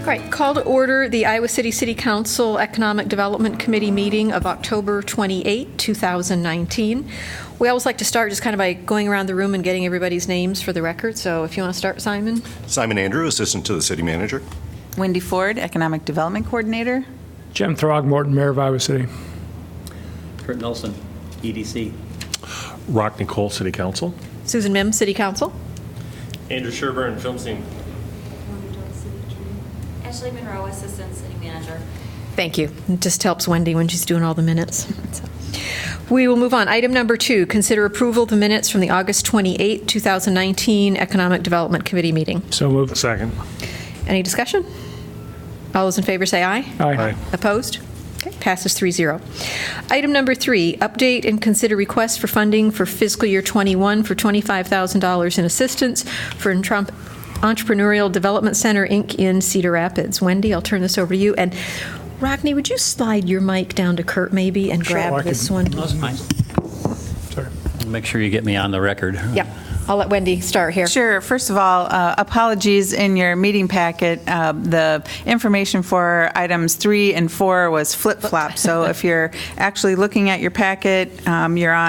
All right, call to order the Iowa City Council Economic Development Committee meeting of October 28, 2019. We always like to start just kind of by going around the room and getting everybody's names for the record. So if you want to start, Simon. Simon Andrew, Assistant to the City Manager. Wendy Ford, Economic Development Coordinator. Jim Throgmorton, Mayor of Iowa City. Kurt Nelson, EDC. Rock Nicole, City Council. Susan Mims, City Council. Andrew Sherburne, FilmScene. Ashley Monroe, Assistant City Manager. Thank you. It just helps Wendy when she's doing all the minutes. So. We will move on. Item number 2, consider approval of the minutes from the August 28, 2019 Economic Development Committee meeting. So moved. Second. Any discussion? All those in favor say aye. Aye. Opposed? Okay, passes 3-0. Item number 3, update and consider request for funding for fiscal year 21 for $25,000 in assistance for Entrepreneurial Development Center, Inc. in Cedar Rapids. Wendy, I'll turn this over to you. And Rockne, would you slide your mic down to Kurt maybe and grab this one? That's fine. Sorry. Make sure you get me on the record. Yep. I'll let Wendy start here. Sure. First of all, apologies in your meeting packet. The information for items 3 and 4 was flip-flop. So if you're actually looking at your packet,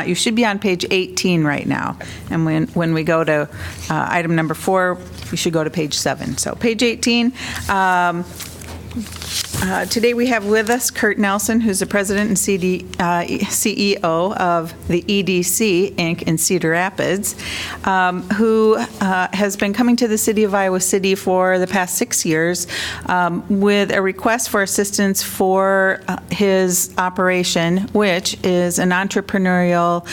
you should be on page 18 right now. And when we go to item number 4, you should go to page 7. So page 18. Today we have with us Kurt Nelson, who's the president and CEO of the EDC, Inc. in Cedar Rapids, who has been coming to the city of Iowa City for the past 6 years with a request for assistance for his operation, which is an entrepreneurial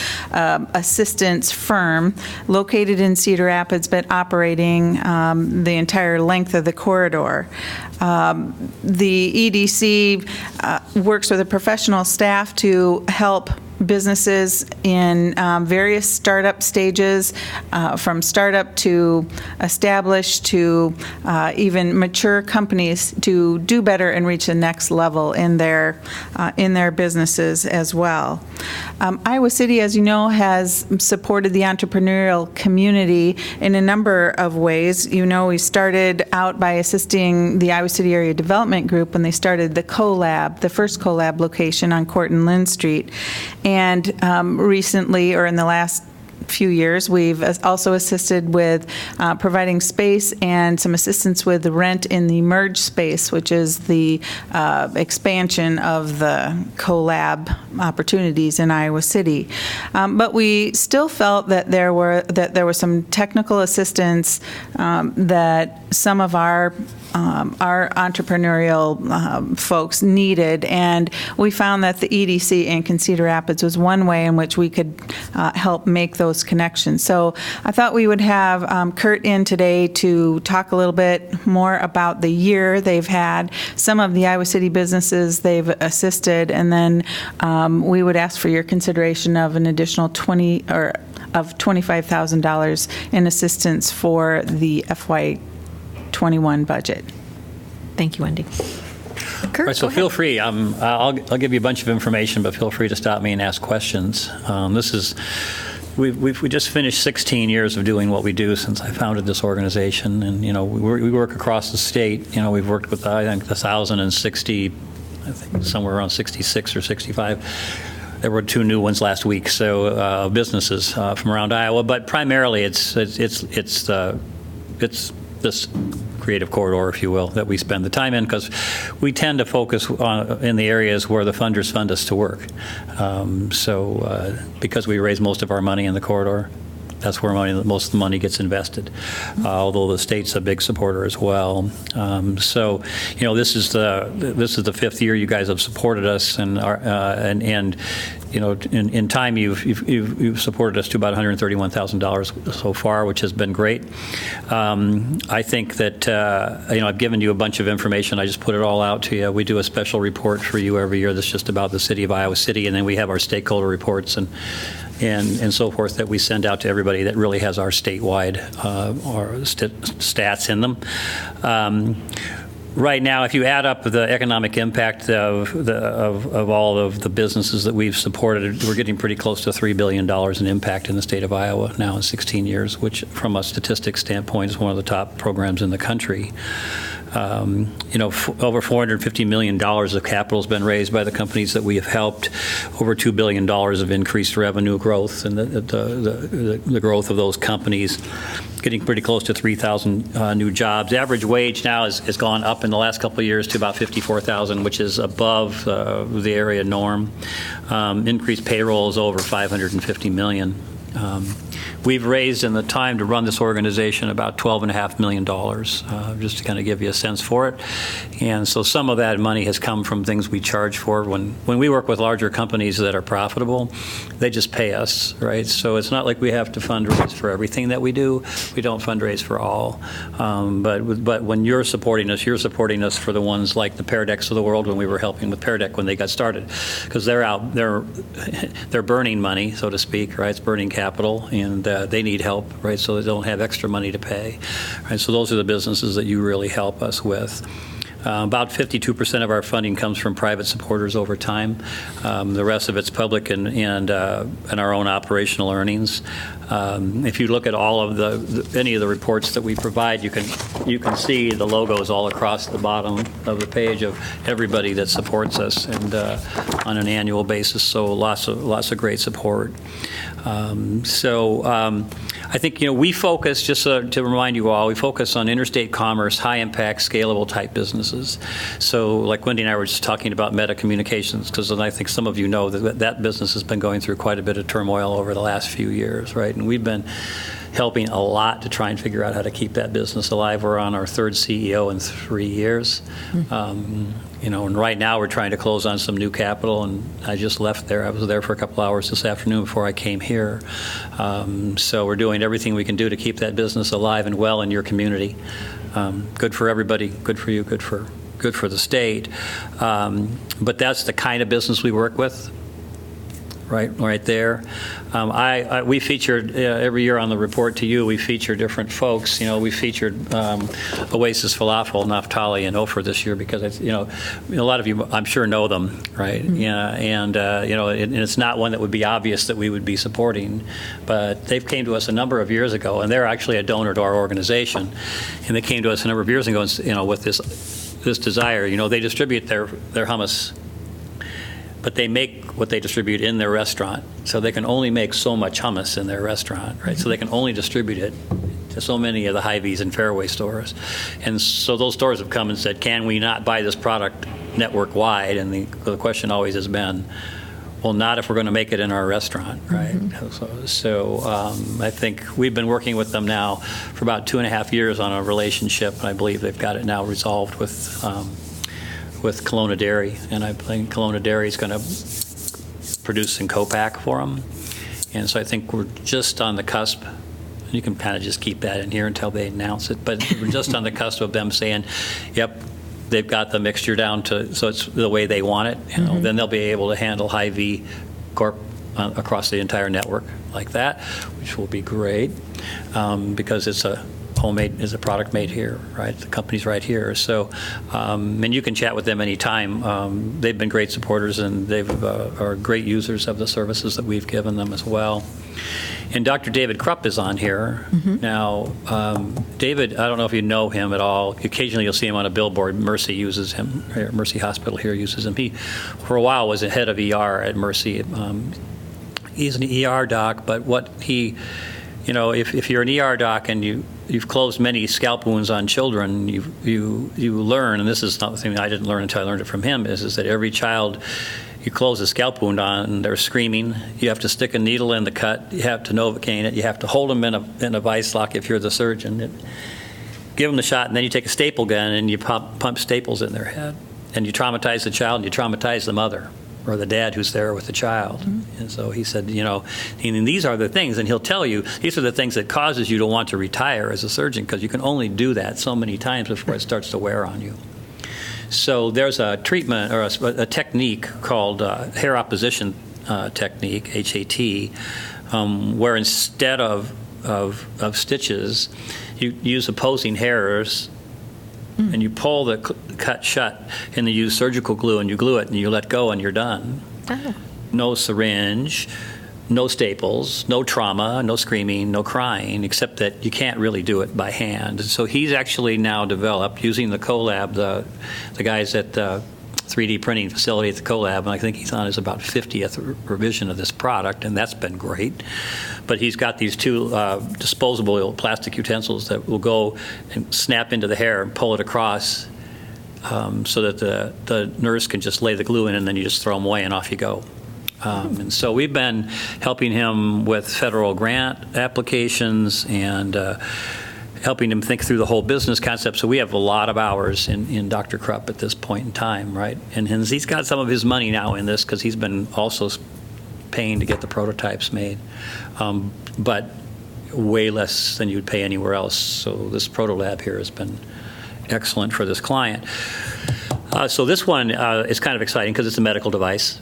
assistance firm located in Cedar Rapids but operating the entire length of the corridor. The EDC works with a professional staff to help businesses in various startup stages, from startup to established to even mature companies to do better and reach the next level in their businesses as well. Iowa City, as you know, has supported the entrepreneurial community in a number of ways. You know, we started out by assisting the Iowa City Area Development Group when they started the CoLab, the first CoLab location on Court and Lynn Street. And recently, or in the last few years, we've also assisted with providing space and some assistance with the rent in the merge space, which is the expansion of the CoLab opportunities in Iowa City. But we still felt that there was some technical assistance that some of our entrepreneurial folks needed, and we found that the EDC Inc. in Cedar Rapids was one way in which we could help make those connections. So I thought we would have Kurt in today to talk a little bit more about the year they've had, some of the Iowa City businesses they've assisted, and then we would ask for your consideration of an additional $25,000 in assistance for the FY21 budget. Thank you, Wendy. Kurt, Right, so feel free. I'll give you a bunch of information, but feel free to stop me and ask questions. We just finished 16 years of doing what we do since I founded this organization, and we work across the state. We've worked with I think 1,060, I think somewhere around 66 or 65. There were 2 new ones last week, so businesses from around Iowa, but primarily it's this creative corridor, if you will, that we spend the time in, because we tend to focus in the areas where the funders fund us to work. Because we raise most of our money in the corridor, that's where most of the money gets invested, although the state's a big supporter as well. This is the 5th year you guys have supported us, and in time you've supported us to about $131,000 so far, which has been great. I think that I've given you a bunch of information. I just put it all out to you. We do a special report for you every year that's just about the city of Iowa City, and then we have our stakeholder reports and so forth that we send out to everybody that really has our statewide stats in them. Right now, if you add up the economic impact of all of the businesses that we've supported, we're getting pretty close to $3 billion in impact in the state of Iowa now in 16 years, which from a statistics standpoint is one of the top programs in the country. Over $450 million of capital has been raised by the companies that we have helped, over $2 billion of increased revenue growth, and the growth of those companies, getting pretty close to 3,000 new jobs. Average wage now has gone up in the last couple of years to about $54,000, which is above the area norm. Increased payroll is over $550 million. We've raised in the time to run this organization about $12.5 million, just to kind of give you a sense for it. And so some of that money has come from things we charge for. When we work with larger companies that are profitable, they just pay us, right? So it's not like we have to fundraise for everything that we do. We don't fundraise for all. But when you're supporting us for the ones like the Paradex of the world, when we were helping with Paradec when they got started, because they're burning money, so to speak, right? It's burning capital, and they need help, right? So they don't have extra money to pay, right? So those are the businesses that you really help us with. About 52% of our funding comes from private supporters over time. The rest of it's public and our own operational earnings. If you look at all of any of the reports that we provide, you can see the logos all across the bottom of the page of everybody that supports us, and on an annual basis. So lots of great support. I think we focus, just to remind you all, we focus on interstate commerce, high impact, scalable type businesses. So like Wendy and I were just talking about Meta Communications, because I think some of you know that business has been going through quite a bit of turmoil over the last few years, right? And we've been helping a lot to try and figure out how to keep that business alive. We're on our third CEO in 3 years. And right now we're trying to close on some new capital, and I just left there. I was there for a couple hours this afternoon before I came here. So we're doing everything we can do to keep that business alive and well in your community. Good for everybody, good for you, good for the state. But that's the kind of business we work with. Right there. We featured every year on the report to you. We feature different folks. We featured Oasis Falafel, Naftali, and Ofer this year because it's, a lot of you I'm sure know them, right? Mm-hmm. Yeah, and it's not one that would be obvious that we would be supporting, but they've came to us a number of years ago, and they're actually a donor to our organization, and they came to us a number of years ago, and, with this desire. They distribute their hummus, but they make what they distribute in their restaurant. So they can only make so much hummus in their restaurant, right? So they can only distribute it to so many of the Hy-Vees and Fairway stores. And so those stores have come and said, can we not buy this product network-wide? And the question always has been, well, not if we're going to make it in our restaurant, right? Mm-hmm. So I think we've been working with them now for about 2.5 years on a relationship, and I believe they've got it now resolved with Kelowna Dairy, and I think Kelowna Dairy is going to produce some co-pack for them. And so I think we're just on the cusp. You can kind of just keep that in here until they announce it, but we're just on the cusp of them saying, yep, they've got the mixture down to, so it's the way they want it. Mm-hmm. Then they'll be able to handle Hy-Vee Corp across the entire network like that, which will be great because it's a homemade, is a product made here, right? The company's right here. So, and you can chat with them anytime. They've been great supporters, and they are great users of the services that we've given them as well. And Dr. David Krupp is on here. Mm-hmm. Now, David, I don't know if you know him at all. Occasionally you'll see him on a billboard. Mercy uses him, Mercy Hospital here uses him. He, for a while, was the head of ER at Mercy. He's an ER doc, but what he, if you're an ER doc and you've closed many scalp wounds on children, you learn, and this is not the thing I didn't learn until I learned it from him, is that every child you close a scalp wound on and they're screaming, you have to stick a needle in the cut, you have to Novocaine it, you have to hold them in a vice lock if you're the surgeon, give them the shot, and then you take a staple gun and you pump staples in their head, and you traumatize the child and you traumatize the mother or the dad who's there with the child. Mm-hmm. And so he said, and these are the things, and he'll tell you, these are the things that causes you to want to retire as a surgeon, because you can only do that so many times before it starts to wear on you. So there's a treatment or a technique called hair opposition technique, HAT, where instead of stitches, you use opposing hairs, and you pull the cut shut, and you use surgical glue, and you glue it, and you let go, and you're done. Oh. No syringe, no staples, no trauma, no screaming, no crying, except that you can't really do it by hand. So he's actually now developed, using the CoLab, the guys at the 3D printing facility at the CoLab, and I think he's on his about 50th revision of this product, and that's been great. But he's got these two disposable plastic utensils that will go and snap into the hair and pull it across, so that the nurse can just lay the glue in, and then you just throw them away and off you go. And so we've been helping him with federal grant applications and helping him think through the whole business concept. So we have a lot of hours in Dr. Krupp at this point in time, right? And he's got some of his money now in this because he's been also paying to get the prototypes made, but way less than you'd pay anywhere else. So this proto lab here has been excellent for this client. So this one is kind of exciting because it's a medical device.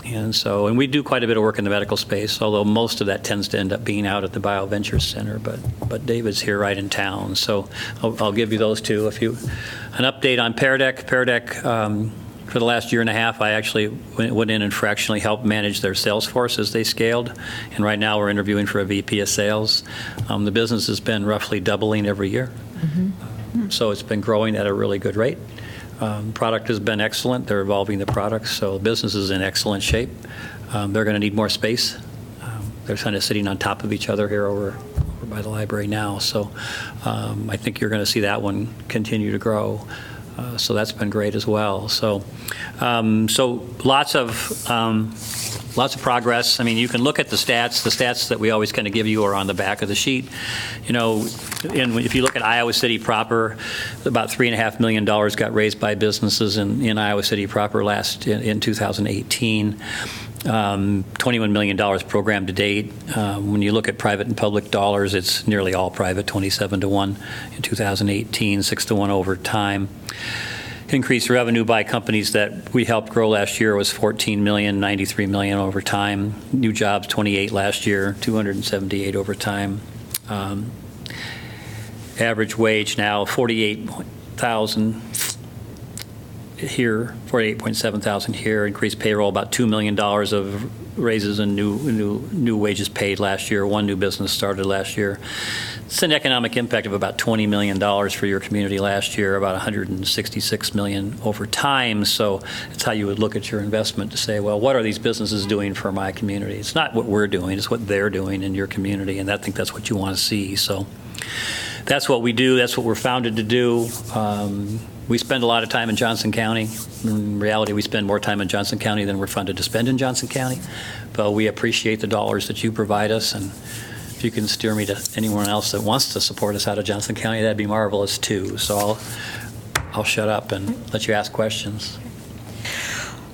And we do quite a bit of work in the medical space, although most of that tends to end up being out at the BioVentures Center. But David's here right in town, so I'll give you those two. An update on Peridec. Peridec, for the last year and a half, I actually went in and fractionally helped manage their sales force as they scaled. And right now we're interviewing for a VP of sales. The business has been roughly doubling every year. Mm-hmm. So it's been growing at a really good rate. Product has been excellent. They're evolving the product, so the business is in excellent shape. They're going to need more space. They're kind of sitting on top of each other here over by the library now. So I think you're going to see that one continue to grow. So that's been great as well. So lots of progress. I mean, you can look at the stats. The stats that we always kind of give you are on the back of the sheet. You know, and if you look at Iowa City proper, about $3.5 million got raised by businesses in Iowa City proper in 2018. $21 million programmed to date. When you look at private and public dollars, it's nearly all private, 27-1 in 2018, 6-1 over time. Increased revenue by companies that we helped grow last year was 14 million, 93 million over time. New jobs, 28 last year, 278 over time. Average wage now, 48,000 here, 48,700 here. Increased payroll, about $2 million of raises and new wages paid last year. One new business started last year. It's an economic impact of about $20 million for your community last year, about $166 million over time. So it's how you would look at your investment to say, well, what are these businesses doing for my community? It's not what we're doing, it's what they're doing in your community, and I think that's what you want to see. So that's what we do. That's what we're founded to do. We spend a lot of time in Johnson County. In reality, we spend more time in Johnson County than we're funded to spend in Johnson County. But we appreciate the dollars that you provide us, and if you can steer me to anyone else that wants to support us out of Johnson County, that'd be marvelous too. So I'll shut up and let you ask questions.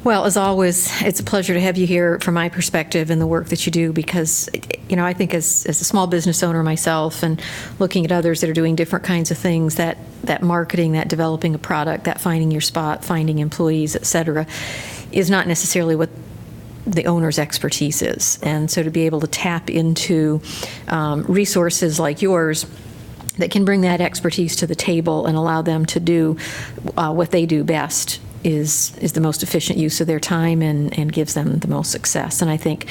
Well, as always, it's a pleasure to have you here from my perspective and the work that you do, because, you know, I think as a small business owner myself and looking at others that are doing different kinds of things, that marketing, that developing a product, that finding your spot, finding employees, et cetera, is not necessarily what the owner's expertise is. And so to be able to tap into resources like yours that can bring that expertise to the table and allow them to do what they do best is the most efficient use of their time and gives them the most success. And I think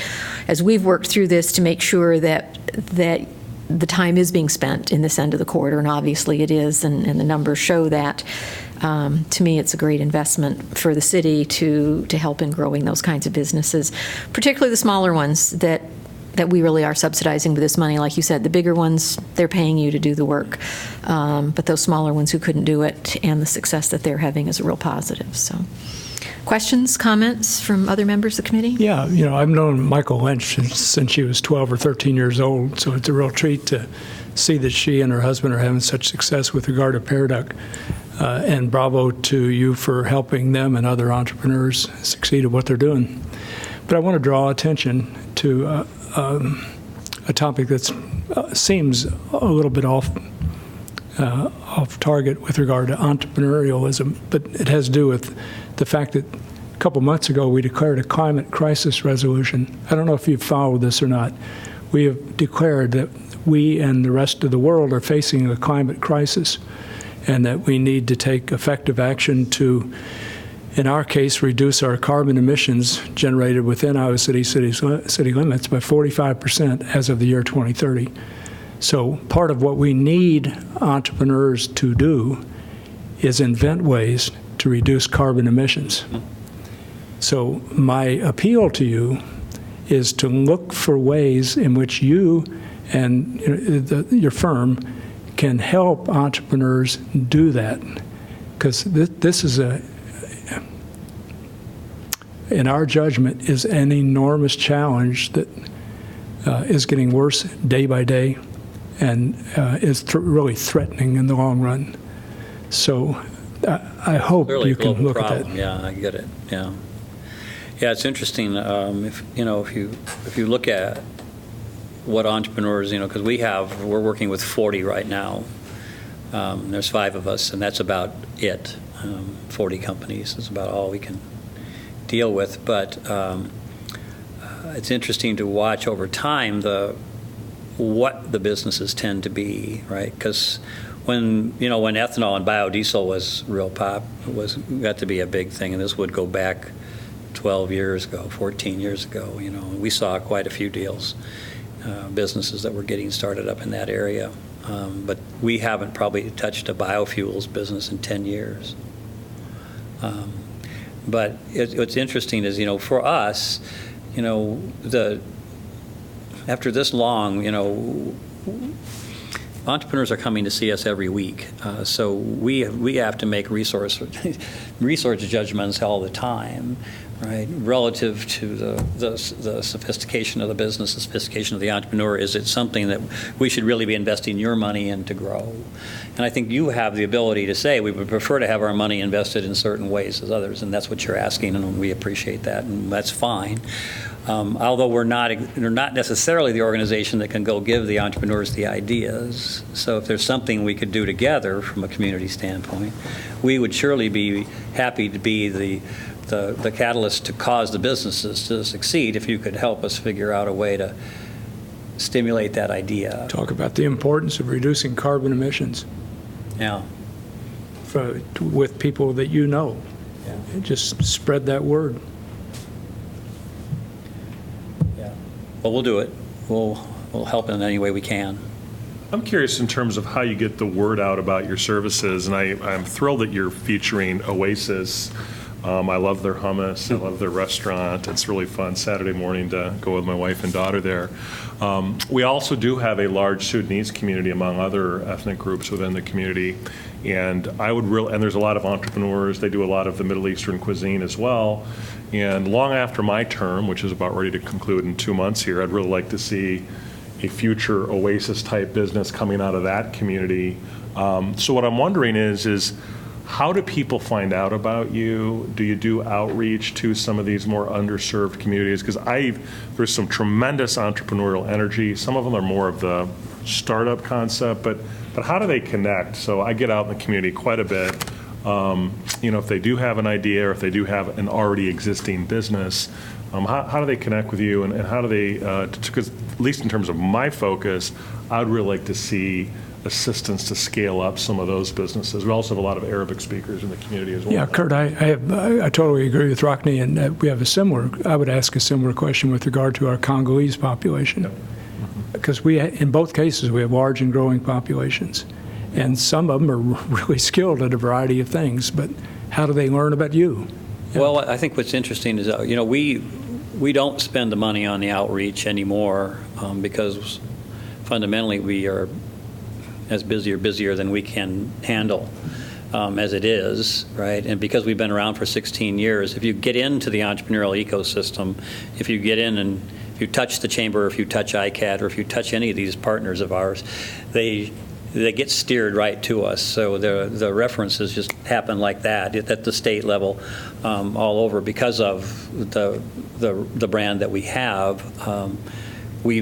as we've worked through this to make sure that the time is being spent in this end of the quarter, and obviously it is, and the numbers show that, to me it's a great investment for the city to help in growing those kinds of businesses, particularly the smaller ones that we really are subsidizing with this money. Like you said, the bigger ones, they're paying you to do the work. But those smaller ones who couldn't do it, and the success that they're having is a real positive. So, questions, comments from other members of the committee? Yeah, you know, I've known Michael Lynch since she was 12 or 13 years old, so it's a real treat to see that she and her husband are having such success with regard to Peridec. And bravo to you for helping them and other entrepreneurs succeed at what they're doing. But I want to draw attention to a topic that seems a little bit off target with regard to entrepreneurialism, but it has to do with the fact that a couple months ago we declared a climate crisis resolution. I don't know if you've followed this or not. We have declared that we and the rest of the world are facing a climate crisis, and that we need to take effective action to in our case, reduce our carbon emissions generated within Iowa City limits by 45% as of the year 2030. So part of what we need entrepreneurs to do is invent ways to reduce carbon emissions. So my appeal to you is to look for ways in which you and your firm can help entrepreneurs do that. Because this is in our judgment, is an enormous challenge that is getting worse day by day and is really threatening in the long run. So I hope Clearly you can global look problem. at that. Yeah, I get it. Yeah, yeah. It's interesting. If you look at what entrepreneurs, because we're working with 40 right now. There's 5 of us, and that's about it. 40 companies is about all we can deal with. But it's interesting to watch over time what the businesses tend to be, right? Because when ethanol and biodiesel was got to be a big thing, and this would go back 12 years ago, 14 years ago. We saw quite a few deals, businesses that were getting started up in that area. But we haven't probably touched a biofuels business in 10 years. But what's interesting is, for us, after this long, entrepreneurs are coming to see us every week. So we have to make resource judgments all the time, right? Relative to the sophistication of the business, the sophistication of the entrepreneur. Is it something that we should really be investing your money in to grow? And I think you have the ability to say we would prefer to have our money invested in certain ways as others, and that's what you're asking, and we appreciate that, and that's fine. Although we're not necessarily the organization that can go give the entrepreneurs the ideas. So if there's something we could do together from a community standpoint, we would surely be happy to be the catalyst to cause the businesses to succeed if you could help us figure out a way to stimulate that idea. Talk about the importance of reducing carbon emissions. Yeah. With people that you know. Yeah. And just spread that word. Yeah. Well, we'll do it. We'll help in any way we can. I'm curious in terms of how you get the word out about your services, and I'm thrilled that you're featuring Oasis. I love their hummus. I love their restaurant. It's really fun Saturday morning to go with my wife and daughter there. We also do have a large Sudanese community among other ethnic groups within the community, and and there's a lot of entrepreneurs. They do a lot of the Middle Eastern cuisine as well. And long after my term, which is about ready to conclude in 2 months here, I'd really like to see a future Oasis-type business coming out of that community. So what I'm wondering is how do people find out about you? Do you do outreach to some of these more underserved communities? Because there's some tremendous entrepreneurial energy. Some of them are more of the startup concept, but how do they connect? So I get out in the community quite a bit. If they do have an idea or if they do have an already existing business, how do they connect with you, and how do they, because at least in terms of my focus, I'd really like to see assistance to scale up some of those businesses. We also have a lot of Arabic speakers in the community as well. Yeah, Kurt, I totally agree with Rockne, and we have I would ask a similar question with regard to our Congolese population. Yep. Because in both cases, we have large and growing populations. And some of them are really skilled at a variety of things, but how do they learn about you? Well, I think what's interesting is, we don't spend the money on the outreach anymore because fundamentally we are as busy or busier than we can handle as it is, right? And because we've been around for 16 years, if you get into the entrepreneurial ecosystem, if you get in and if you touch the chamber, or if you touch ICAT, or if you touch any of these partners of ours, they get steered right to us. So the references just happen like that at the state level, all over, because of the brand that we have. We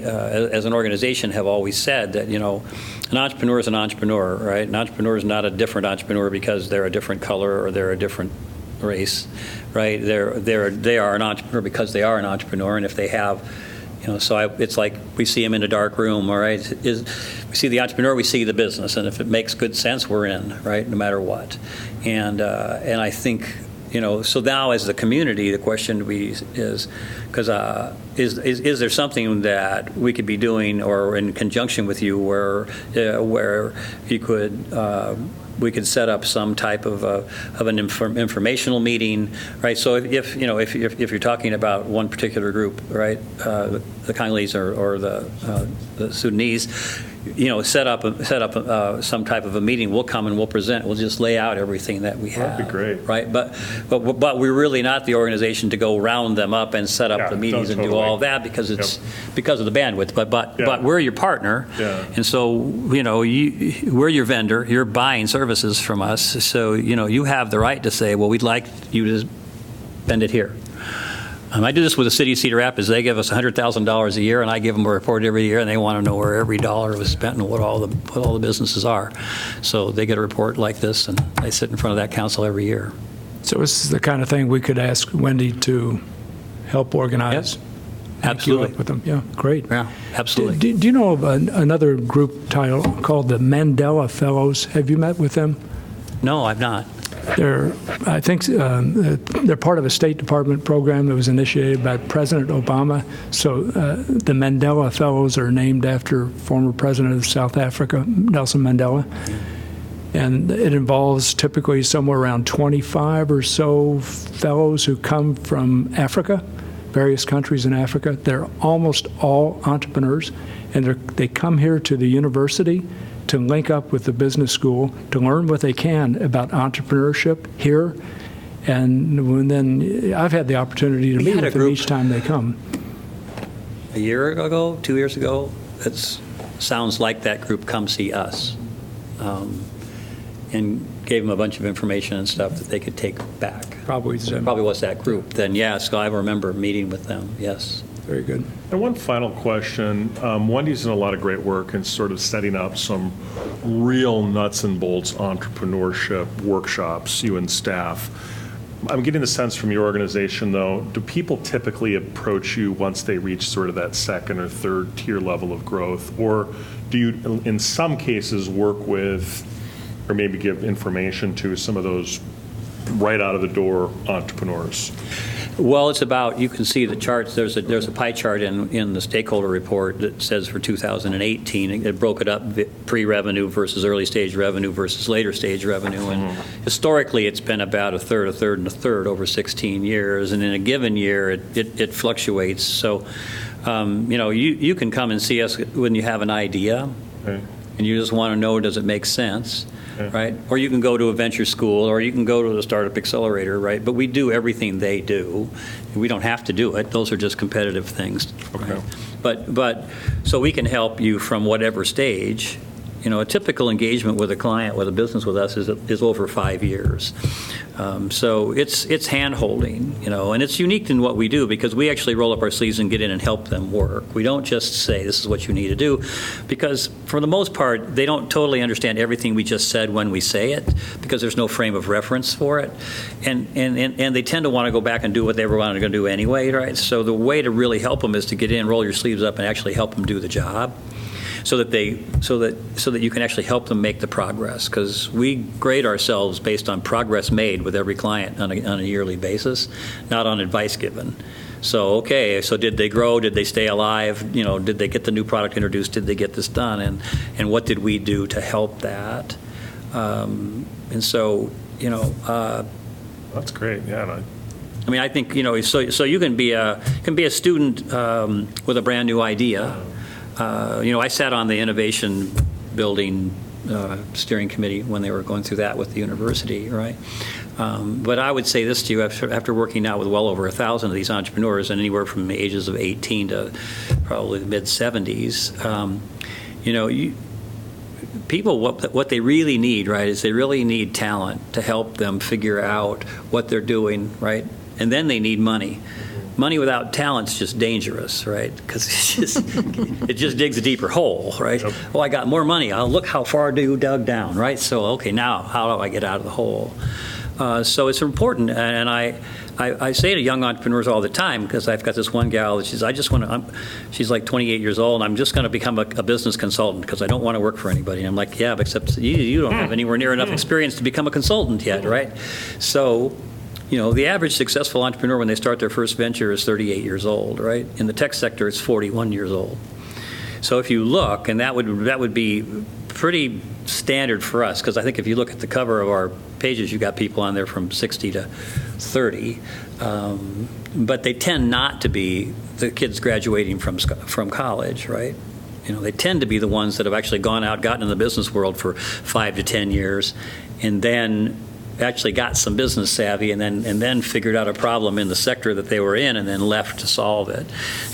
as an organization have always said that an entrepreneur is an entrepreneur, right? An entrepreneur is not a different entrepreneur because they're a different color or they're a different race, right? They are an entrepreneur because they are an entrepreneur, and if they have So it's like we see them in a dark room, all right? We see the entrepreneur, we see the business, and if it makes good sense, we're in, right, no matter what. And I think, so now as the community, the question is, because is there something that we could be doing or in conjunction with you where you could we could set up some type of an informational meeting, right? So if you're talking about one particular group, right, the Congolese or the Sudanese, set up some type of a meeting. We'll come and we'll present. We'll just lay out everything that we have. That'd be great, right? But we're really not the organization to go round them up and set up the meetings and do all of that because it's because of the bandwidth. But we're your partner, and so we're your vendor. You're buying services from us, so you have the right to say, well, we'd like you to spend it here. I do this with the city of Cedar Rapids. They give us $100,000 a year, and I give them a report every year, and they want to know where every dollar was spent and what all the businesses are. So they get a report like this, and they sit in front of that council every year. So this is the kind of thing we could ask Wendy to help organize. Yes. Absolutely. Up with them. Yeah, great. Yeah, absolutely. Do you know of another group title called the Mandela Fellows? Have you met with them? No, I've not. They're part of a State Department program that was initiated by President Obama. So the Mandela Fellows are named after former President of South Africa, Nelson Mandela. And it involves typically somewhere around 25 or so fellows who come from Africa, various countries in Africa. They're almost all entrepreneurs, and they come here to the university to link up with the business school to learn what they can about entrepreneurship here. And then I've had the opportunity to meet with them each time they come. A year ago, 2 years ago, it sounds like that group come see us, and gave them a bunch of information and stuff that they could take back. Probably was that group. Then, so I remember meeting with them, yes. Very good. And one final question. Wendy's done a lot of great work in sort of setting up some real nuts and bolts entrepreneurship workshops, you and staff. I'm getting the sense from your organization, though, do people typically approach you once they reach sort of that second or third tier level of growth? Or do you, in some cases, work with or maybe give information to some of those right out of the door entrepreneurs? Well, it's about, you can see the charts, there's a pie chart in the stakeholder report that says for 2018, it broke it up, pre-revenue versus early stage revenue versus later stage revenue. And historically, it's been about a third, and a third over 16 years. And in a given year, it fluctuates. So, you can come and see us when you have an idea, and you just want to know, does it make sense? Right? Or you can go to a venture school, or you can go to the startup accelerator, right? But we do everything they do. We don't have to do it. Those are just competitive things. Okay. Right? But so we can help you from whatever stage. A typical engagement with a client, with a business with us is over 5 years. So it's hand-holding, and it's unique in what we do because we actually roll up our sleeves and get in and help them work. We don't just say, this is what you need to do, because for the most part, they don't totally understand everything we just said when we say it because there's no frame of reference for it. And they tend to want to go back and do what they were going to do anyway, right? So the way to really help them is to get in, roll your sleeves up, and actually help them do the job. So that you can actually help them make the progress, because we grade ourselves based on progress made with every client on a yearly basis, not on advice given. So did they grow? Did they stay alive? Did they get the new product introduced? Did they get this done? And what did we do to help that? That's great. Yeah. I think so you can be a student with a brand new idea. I sat on the innovation building steering committee when they were going through that with the university, right? But I would say this to you, after working now with well over 1,000 of these entrepreneurs, and anywhere from the ages of 18 to probably the mid-70s, people, what they really need, right, is they really need talent to help them figure out what they're doing, right? And then they need money. Money without talent's just dangerous, right? Because it just digs a deeper hole, right? Yep. Oh, I got more money. I'll look how far you dug down, right? So, now how do I get out of the hole? So it's important, and I say to young entrepreneurs all the time, because I've got this one gal that she's like 28 years old, and I'm just going to become a business consultant because I don't want to work for anybody. And I'm like, yeah, but except you don't have anywhere near enough experience to become a consultant yet, right? So, the average successful entrepreneur when they start their first venture is 38 years old, right? In the tech sector, it's 41 years old. So if you look, and that would be pretty standard for us, because I think if you look at the cover of our pages, you got people on there from 60 to 30, but they tend not to be the kids graduating from college, right? They tend to be the ones that have actually gone out, gotten in the business world for 5 to 10 years, and then actually got some business savvy, and then figured out a problem in the sector that they were in, and then left to solve it.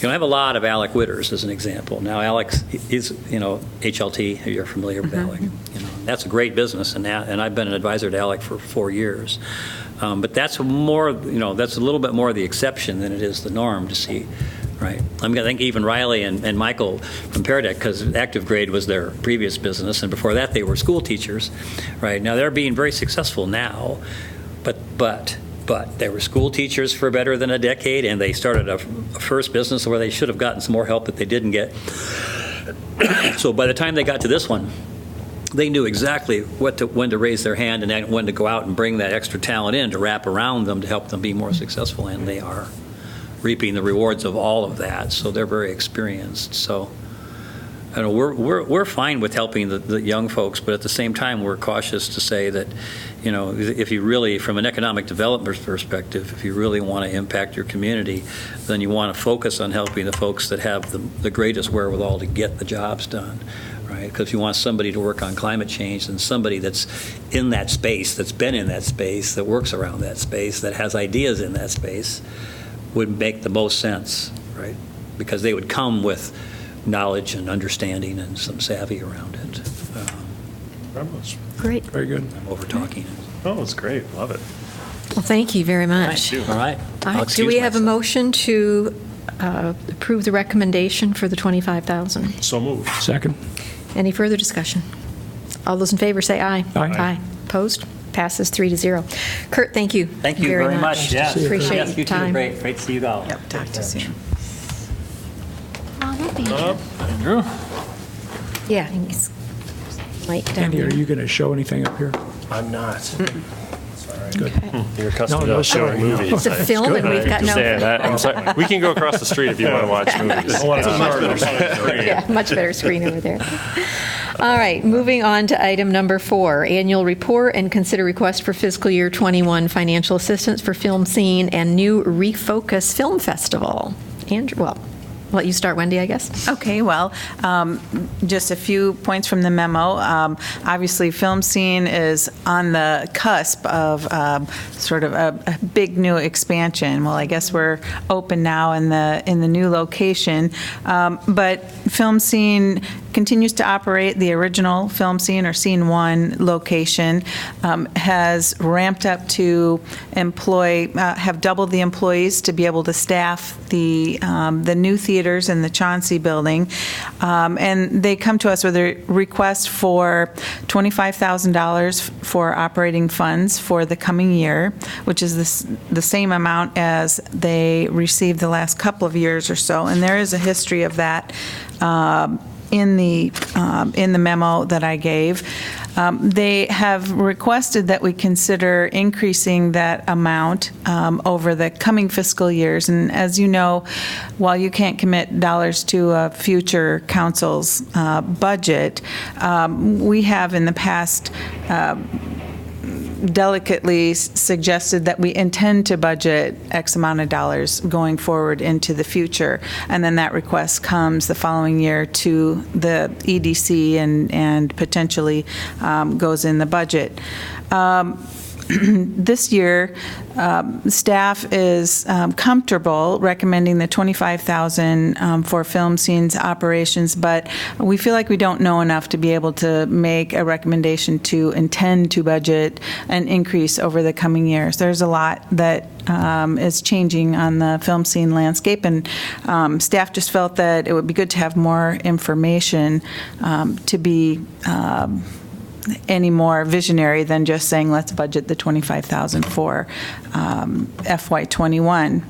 I have a lot of Alec Witters as an example. Now, Alec is, HLT. You're familiar with Alec. That's a great business, and I've been an advisor to Alec for 4 years. But that's more, that's a little bit more the exception than it is the norm to see. Right. I think even Riley and Michael from Paradec, because Active Grade was their previous business, and before that they were school teachers. Right. Now they're being very successful now, but they were school teachers for better than a decade, and they started a first business where they should have gotten some more help that they didn't get. So by the time they got to this one, they knew exactly when to raise their hand and when to go out and bring that extra talent in to wrap around them to help them be more successful, and they are reaping the rewards of all of that. So they're very experienced. So we're fine with helping the young folks, but at the same time, we're cautious to say that, if you really, from an economic development perspective, if you really want to impact your community, then you want to focus on helping the folks that have the greatest wherewithal to get the jobs done. Right? Because if you want somebody to work on climate change, then somebody that's in that space, that's been in that space, that works around that space, that has ideas in that space, would make the most sense, right? Because they would come with knowledge and understanding and some savvy around it. Great. Very good. I'm over-talking. Oh, it's great. Love it. Well, thank you very much. All right. All right. Do we have a motion to approve the recommendation for the $25,000? So moved. Second. Any further discussion? All those in favor say aye. Aye. Opposed? Passes 3-0. Kurt, thank you. Thank you very much. Yeah. Appreciate yes, your you time. Too. Great to see you all. Yep, talk to you soon. Andrew? Yeah. He's right down Andy, are there. you going to show anything up here? I'm not. Good. You're accustomed No, to showing sorry. movies. It's a film, and we've got no. Saying that. I'm sorry. We can go across the street if you want to watch movies. Yeah, much better screen over there. All right, moving on to item number 4, annual report and consider request for fiscal year 21 financial assistance for FilmScene and new Refocus Film Festival. Andrew, well, I'll let you start, Wendy, I guess. Okay, well, just a few points from the memo. Obviously, FilmScene is on the cusp of sort of a big new expansion. Well, I guess we're open now in the new location, but FilmScene continues to operate. The original FilmScene or Scene 1 location has ramped up to have doubled the employees to be able to staff the new theaters in the Chauncey building. And they come to us with a request for $25,000 for operating funds for the coming year, which is the same amount as they received the last couple of years or so. And there is a history of that in the memo that I gave. They have requested that we consider increasing that amount over the coming fiscal years. And as you know, while you can't commit dollars to a future council's budget, we have in the past delicately suggested that we intend to budget X amount of dollars going forward into the future. And then that request comes the following year to the EDC and potentially goes in the budget. This year, staff is comfortable recommending the $25,000 for FilmScene's operations, but we feel like we don't know enough to be able to make a recommendation to intend to budget an increase over the coming years. There's a lot that is changing on the FilmScene landscape, and staff just felt that it would be good to have more information to be any more visionary than just saying, let's budget the $25,000 for FY21.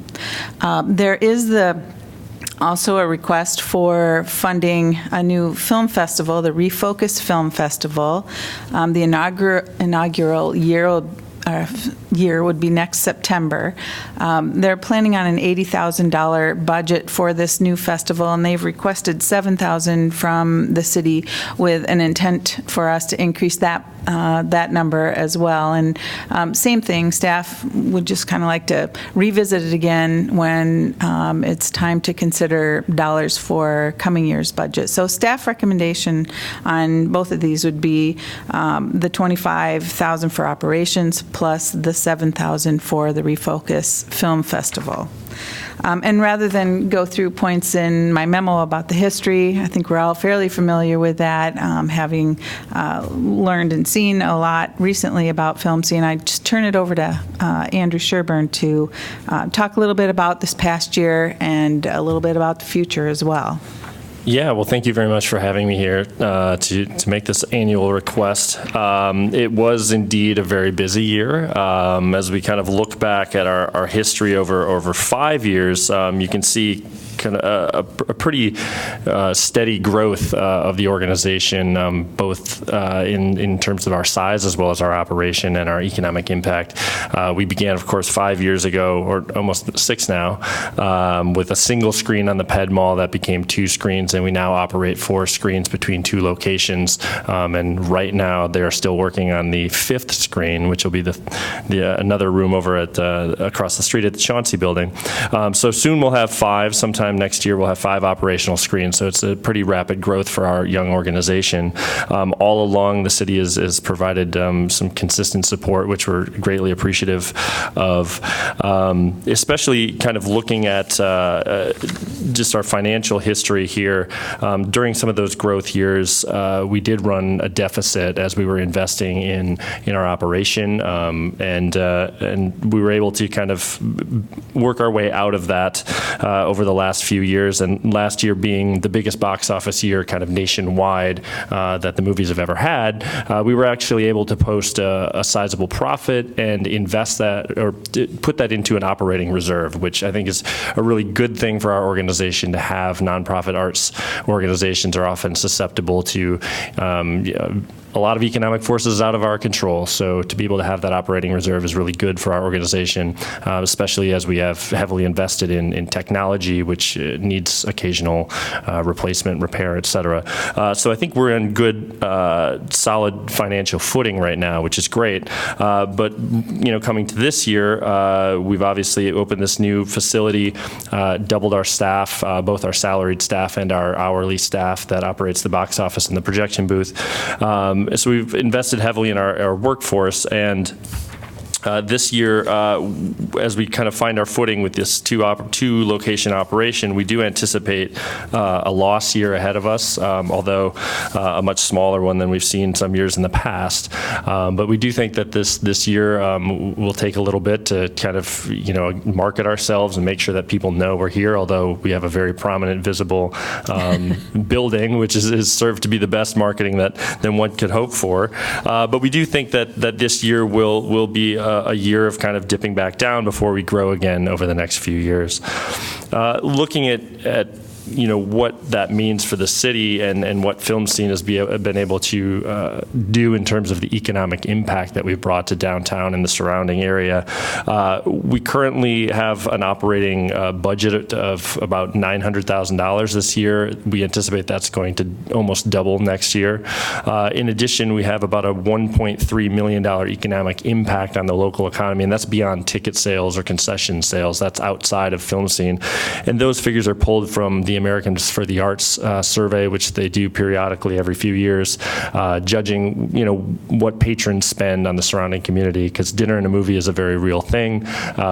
There is also a request for funding a new film festival, the Refocus Film Festival. The inaugural year would be next September. They're planning on an $80,000 budget for this new festival, and they've requested $7,000 from the city with an intent for us to increase that number as well. And same thing, staff would just kind of like to revisit it again when it's time to consider dollars for coming year's budget. So staff recommendation on both of these would be the $25,000 for operations plus the $7,000 for the Refocus Film Festival. And rather than go through points in my memo about the history, I think we're all fairly familiar with that, having learned and seen a lot recently about FilmScene. I just turn it over to Andrew Sherburne to talk a little bit about this past year and a little bit about the future as well. Yeah, well, thank you very much for having me here to make this annual request. It was indeed a very busy year. As we kind of look back at our history over 5 years, you can see kind of a pretty steady growth of the organization, both in terms of our size as well as our operation and our economic impact. We began, of course, 5 years ago, or almost 6 now, with a single screen on the Ped Mall that became 2 screens, and we now operate 4 screens between 2 locations. And right now, they're still working on the 5th screen, which will be another room over at across the street at the Chauncey Building. So soon we'll have 5. Sometime next year we'll have 5 operational screens. So it's a pretty rapid growth for our young organization. All along, the city has provided some consistent support, which we're greatly appreciative of, especially kind of looking at just our financial history here. During some of those growth years, we did run a deficit as we were investing in our operation, and we were able to kind of work our way out of that over the last few years. And last year being the biggest box office year kind of nationwide that the movies have ever had, we were actually able to post a sizable profit and invest that, or put that into an operating reserve, which I think is a really good thing for our organization to have. Nonprofit arts organizations are often susceptible to a lot of economic forces out of our control. So to be able to have that operating reserve is really good for our organization, especially as we have heavily invested in technology, which needs occasional replacement, repair, et cetera. So I think we're in good, solid financial footing right now, which is great. But coming to this year, we've obviously opened this new facility, doubled our staff, both our salaried staff and our hourly staff that operates the box office and the projection booth. So we've invested heavily in our workforce, and this year, as we kind of find our footing with this two location operation, we do anticipate a loss year ahead of us, although a much smaller one than we've seen some years in the past. But we do think that this year will take a little bit to kind of market ourselves and make sure that people know we're here. Although we have a very prominent, visible building, which is served to be the best marketing than one could hope for. But we do think that this year will be a year of kind of dipping back down before we grow again over the next few years. Looking at what that means for the city and what FilmScene has been able to do in terms of the economic impact that we've brought to downtown and the surrounding area. We currently have an operating budget of about $900,000 this year. We anticipate that's going to almost double next year. In addition, we have about a $1.3 million economic impact on the local economy, and that's beyond ticket sales or concession sales. That's outside of FilmScene. And those figures are pulled from the Americans for the Arts survey, which they do periodically every few years, judging what patrons spend on the surrounding community, because dinner and a movie is a very real thing.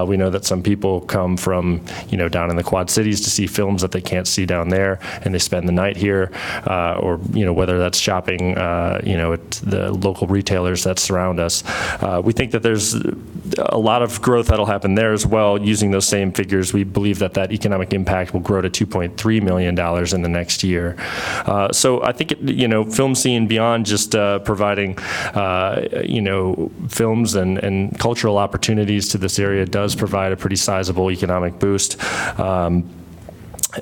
We know that some people come from down in the Quad Cities to see films that they can't see down there, and they spend the night here, or whether that's shopping at the local retailers that surround us. We think that there's a lot of growth that'll happen there as well. Using those same figures, we believe that economic impact will grow to $2.3 million in the next year. So I think, FilmScene, beyond just providing, films and cultural opportunities to this area, does provide a pretty sizable economic boost.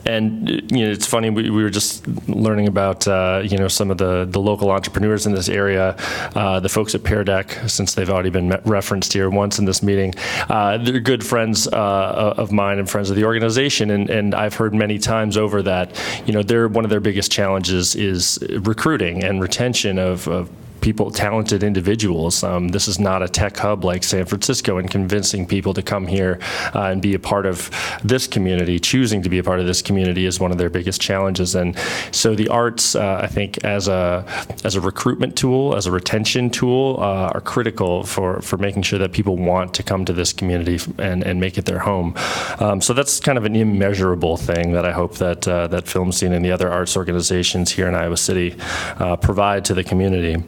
And it's funny, we were just learning about some of the local entrepreneurs in this area, the folks at Pear Deck, since they've already been referenced here once in this meeting. They're good friends of mine and friends of the organization, and I've heard many times over that one of their biggest challenges is recruiting and retention of people, talented individuals. This is not a tech hub like San Francisco, and convincing people to come here and be a part of this community, choosing to be a part of this community, is one of their biggest challenges. And so the arts, I think, as a recruitment tool, as a retention tool, are critical for making sure that people want to come to this community and make it their home. So that's kind of an immeasurable thing that I hope that FilmScene and the other arts organizations here in Iowa City provide to the community.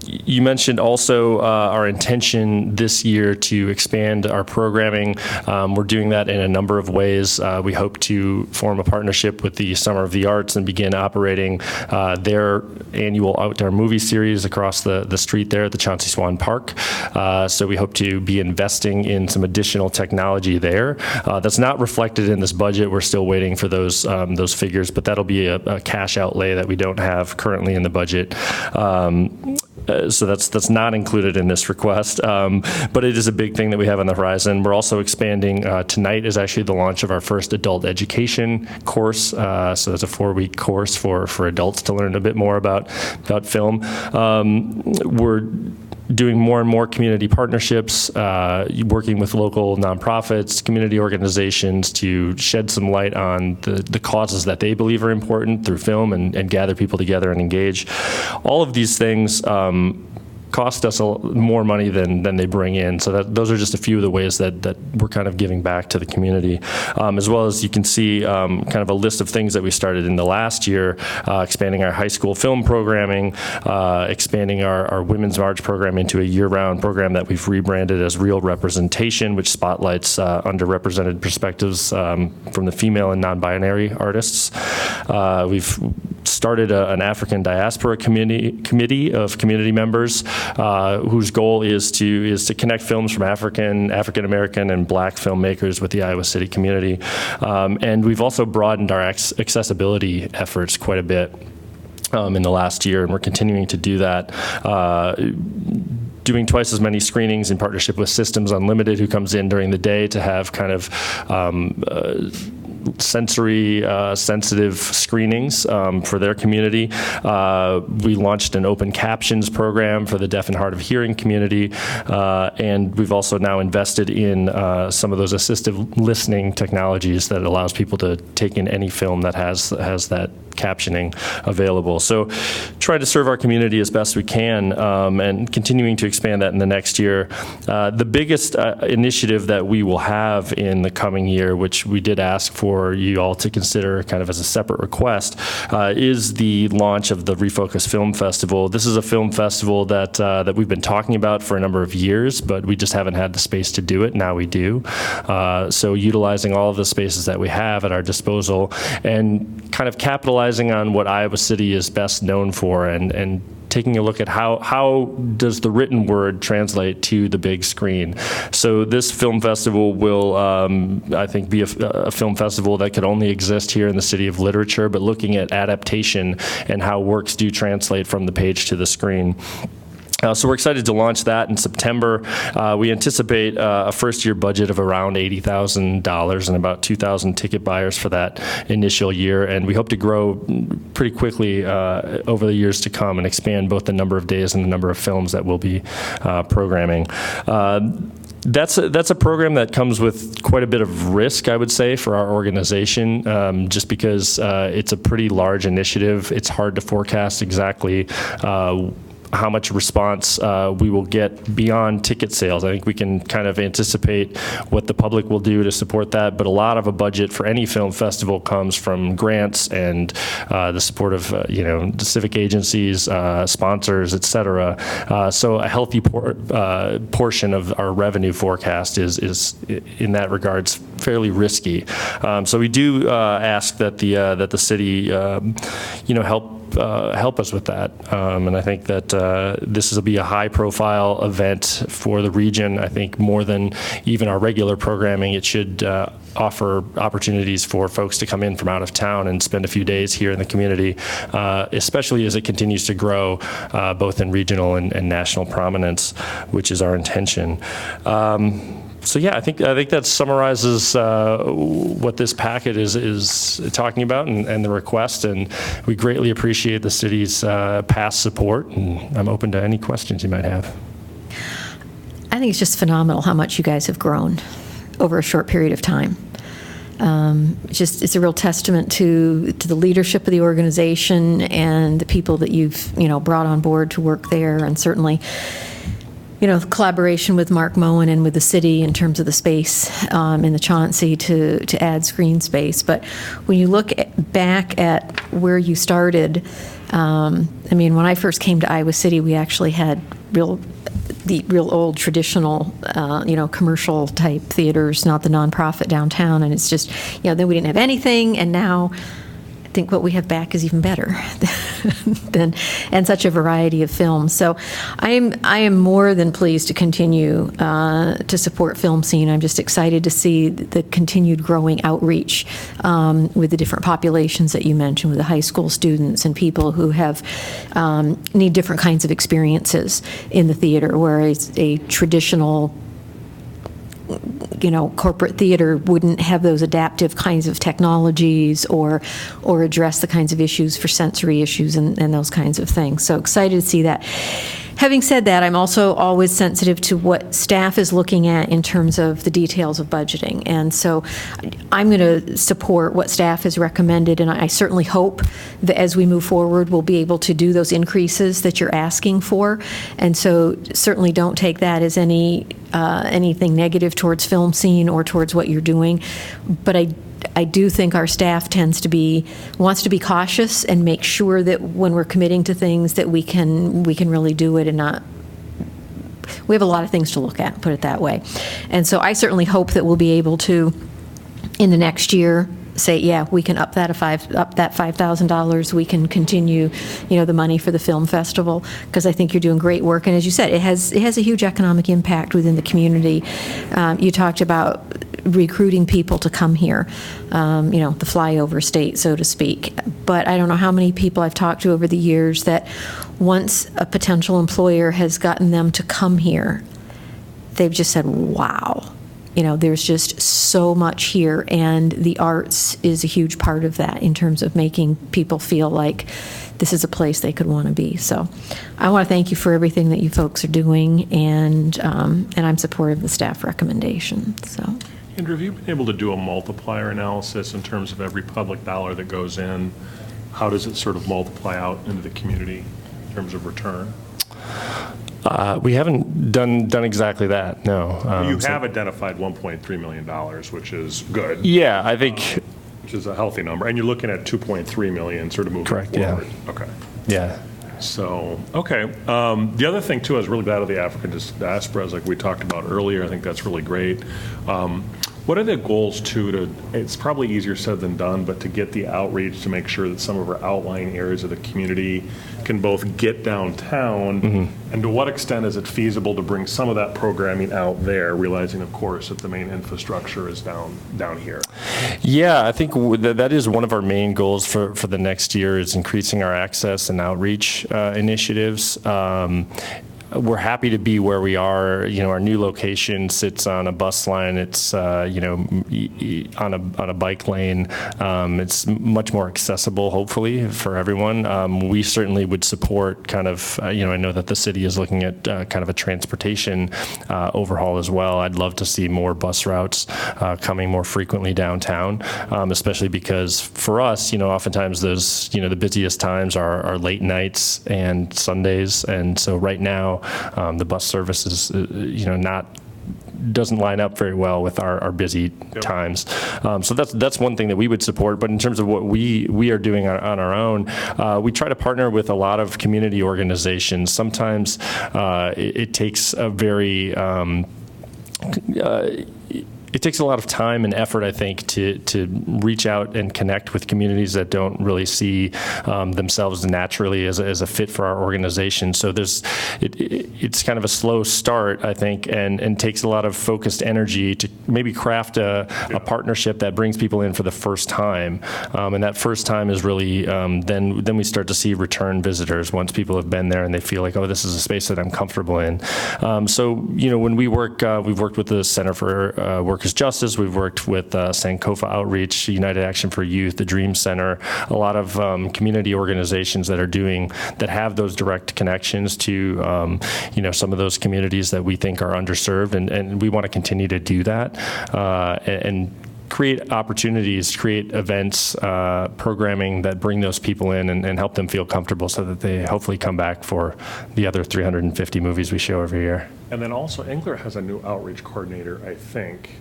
You mentioned also our intention this year to expand our programming. We're doing that in a number of ways. We hope to form a partnership with the Summer of the Arts and begin operating their annual outdoor movie series across the street there at the Chauncey Swan Park. So we hope to be investing in some additional technology there. That's not reflected in this budget. We're still waiting for those figures, but that'll be a cash outlay that we don't have currently in the budget. So that's not included in this request, but it is a big thing that we have on the horizon. We're also expanding. Tonight is actually the launch of our first adult education course. So it's a 4-week course for adults to learn a bit more about film. We're doing more and more community partnerships, working with local nonprofits, community organizations to shed some light on the causes that they believe are important through film and gather people together and engage. All of these things cost us more money than they bring in. So those are just a few of the ways that we're kind of giving back to the community. As well as you can see kind of a list of things that we started in the last year, expanding our high school film programming, expanding our Women's March program into a year-round program that we've rebranded as Real Representation, which spotlights underrepresented perspectives from the female and non-binary artists. We've started an African diaspora committee of community members whose goal is to connect films from African American, and Black filmmakers with the Iowa City community. And we've also broadened our accessibility efforts quite a bit in the last year, and we're continuing to do that. Doing twice as many screenings in partnership with Systems Unlimited, who comes in during the day to have kind of sensory sensitive screenings for their community. We launched an open captions program for the deaf and hard of hearing community, and we've also now invested in some of those assistive listening technologies that allows people to take in any film that has that captioning available. So try to serve our community as best we can, and continuing to expand that in the next year. The biggest initiative that we will have in the coming year, which we did ask for you all to consider kind of as a separate request, is the launch of the Refocus Film Festival. This is a film festival that we've been talking about for a number of years, but we just haven't had the space to do it. Now we do. So utilizing all of the spaces that we have at our disposal and kind of capitalizing on what Iowa City is best known for, and taking a look at how does the written word translate to the big screen. So this film festival will, I think, be a film festival that could only exist here in the City of Literature, but looking at adaptation and how works do translate from the page to the screen. So we're excited to launch that in September. We anticipate a first-year budget of around $80,000 and about 2,000 ticket buyers for that initial year, and we hope to grow pretty quickly over the years to come and expand both the number of days and the number of films that we'll be programming. That's a program that comes with quite a bit of risk, I would say, for our organization, just because it's a pretty large initiative. It's hard to forecast exactly how much response we will get beyond ticket sales. I think we can kind of anticipate what the public will do to support that, but a lot of a budget for any film festival comes from grants and the support of the civic agencies, sponsors, et cetera. So a healthy portion of our revenue forecast is in that regards fairly risky. So we do ask that the city help us with that. And I think that this will be a high-profile event for the region. I think more than even our regular programming, it should offer opportunities for folks to come in from out of town and spend a few days here in the community, especially as it continues to grow, both in regional and national prominence, which is our intention. So yeah, I think that summarizes what this packet is talking about and the request, and we greatly appreciate the city's past support, and I'm open to any questions you might have. I think it's just phenomenal how much you guys have grown over a short period of time. It's a real testament to the leadership of the organization and the people that you've brought on board to work there, and certainly the collaboration with Mark Moen and with the city in terms of the space in the Chauncey to add screen space. But when you look back at where you started, when I first came to Iowa City, we actually had the real old traditional, commercial type theaters, not the nonprofit downtown. And it's just, then we didn't have anything, and now I think what we have back is even better and such a variety of films. So I am more than pleased to continue to support FilmScene. I'm just excited to see the continued growing outreach with the different populations that you mentioned, with the high school students and people who have need different kinds of experiences in the theater, whereas a traditional corporate theater wouldn't have those adaptive kinds of technologies or address the kinds of issues for sensory issues and those kinds of things. So excited to see that. Having said that, I'm also always sensitive to what staff is looking at in terms of the details of budgeting. And so I'm going to support what staff has recommended, and I certainly hope that as we move forward, we'll be able to do those increases that you're asking for. And so certainly don't take that as anything negative towards FilmScene or towards what you're doing. But I do think our staff wants to be cautious and make sure that when we're committing to things that we can really do it and not. We have a lot of things to look at, put it that way. And so I certainly hope that we'll be able to, in the next year, say, yeah, we can up that $5,000. We can continue, the money for the film festival, because I think you're doing great work. And as you said, it has a huge economic impact within the community. You talked about recruiting people to come here, the flyover state, so to speak. But I don't know how many people I've talked to over the years that once a potential employer has gotten them to come here, they've just said, wow. There's just so much here, and the arts is a huge part of that in terms of making people feel like this is a place they could want to be. So I want to thank you for everything that you folks are doing, and I'm supportive of the staff recommendation. So, Andrew, have you been able to do a multiplier analysis in terms of every public dollar that goes in? How does it sort of multiply out into the community in terms of return? We haven't done exactly that, no. You have identified $1.3 million, which is good. Yeah, I think. Which is a healthy number. And you're looking at $2.3 million sort of moving correct, forward. Yeah. Okay. Yeah. So, okay. The other thing, too, I was really glad of the African diasporas, like we talked about earlier. I think that's really great. What are the goals, too, it's probably easier said than done, but to get the outreach to make sure that some of our outlying areas of the community can both get downtown, and to what extent is it feasible to bring some of that programming out there, realizing, of course, that the main infrastructure is down here? Yeah, I think that is one of our main goals for the next year, is increasing our access and outreach initiatives. we're happy to be where we are. Our new location sits on a bus line. It's on a bike lane. It's much more accessible, hopefully, for everyone. We certainly would support kind of, I know that the city is looking at kind of a transportation overhaul as well. I'd love to see more bus routes coming more frequently downtown, especially because for us, oftentimes those, the busiest times are late nights and Sundays. And so right now, the bus service is, doesn't line up very well with our busy times. So that's one thing that we would support. But in terms of what we are doing on our own, we try to partner with a lot of community organizations. Sometimes it takes a very it takes a lot of time and effort, I think, to reach out and connect with communities that don't really see themselves naturally as a fit for our organization. So it's kind of a slow start, I think, and takes a lot of focused energy to maybe craft a partnership that brings people in for the first time. And that first time is really then we start to see return visitors once people have been there and they feel like, oh, this is a space that I'm comfortable in. So when we work, we've worked with the Center for Workers' Justice. We've worked with Sankofa Outreach, United Action for Youth, the Dream Center, a lot of community organizations that have those direct connections to some of those communities that we think are underserved, and we want to continue to do that and create opportunities, create events, programming that bring those people in and help them feel comfortable so that they hopefully come back for the other 350 movies we show every year. And then also, Engler has a new outreach coordinator, I think.